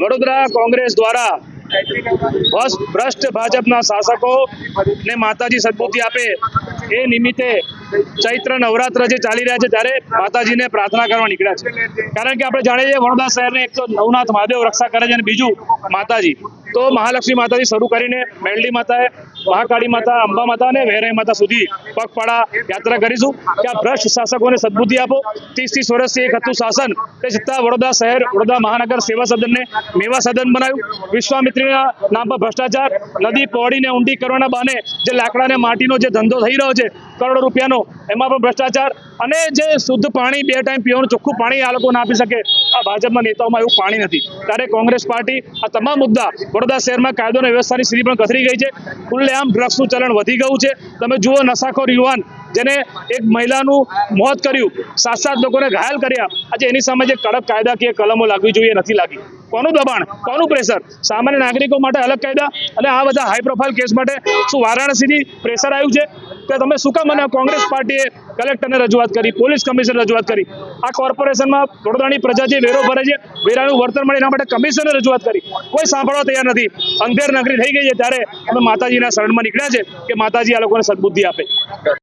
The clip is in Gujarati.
વડોદરા કોંગ્રેસ દ્વારા ભ્રષ્ટ ભાજપના શાસકોને માતાજી સદબુદ્ધિ આપે એ નિમિત્તે ચૈત્ર નવરાત્ર જે ચાલી રહ્યા છે ત્યારે માતાજીને પ્રાર્થના કરવા નીકળ્યા છે। કારણ કે આપણે જાણીએ છીએ વડોદરા શહેરને એક તો નવનાથ મહાદેવ રક્ષા કરે છે અને બીજું માતાજી, તો મહાલક્ષ્મી માતાજી શરૂ કરીને મેલડી માતાએ, મહાકાળી માતા, અંબા માતા અને વહેરાઈ માતા સુધી પગપાળા યાત્રા કરીશું કે આ ભ્રષ્ટ શાસકોને સદબુદ્ધિ આપો। 30 વર્ષથી એક હતું શાસન, તે છતાં વડોદરા શહેર, વડોદરા મહાનગર સેવા સદનને મેવા સદન બનાવ્યું। વિશ્વામિત્રીના નામ પર ભ્રષ્ટાચાર, નદી પહોળીને ઊંડી કરવાના બહાને જે લાકડા અને માટીનો જે ધંધો થઈ રહ્યો છે કરોડો રૂપિયાનો, એમાં પણ ભ્રષ્ટાચાર, અને જે શુદ્ધ પાણી 2 ટાઈમ પીવાનું ચોખ્ખું પાણી આ લોકો ના આપી શકે, આ ભાજપના નેતાઓમાં એવું પાણી નથી। ત્યારે કોંગ્રેસ પાર્ટી આ તમામ મુદ્દા, વડોદરા શહેરમાં કાયદો અને વ્યવસ્થાની સ્થિતિ પણ કથળી ગઈ છે, ખુલ્લેઆમ ડ્રગ્સનું ચલણ વધી ગયું છે। તમે જુઓ, નશાખોર યુવાન જેને એક મહિલાનું મોત કર્યું, 7 લોકોને ઘાયલ કર્યા, આજે એની સામે જે કડક કાયદાકીય કલમો લાગવી જોઈએ નથી લાગી। કોનું દબાણ, કોનું પ્રેશર? સામાન્ય નાગરિકો માટે અલગ કાયદા અને આ બધા હાઈ પ્રોફાઇલ કેસ માટે શું વારાણસીથી પ્રેશર આવ્યું છે કે તમે શું કામ? મને કોંગ્રેસ પાર્ટીએ કલેક્ટરને રજૂઆત કરી, પોલીસ કમિશનર રજૂઆત કરી, આ કોર્પોરેશનમાં વડોદરાની પ્રજા જે વેરો ભરે છે, વેરાનું વળતર મળે એના માટે કમિશનરે રજૂઆત કરી, કોઈ સાંભળવા તૈયાર નથી। અંધેર નગરી થઈ ગઈ છે ત્યારે અમે માતાજીના શરણમાં નીકળ્યા છે કે માતાજી આ લોકોને સદબુદ્ધિ આપે।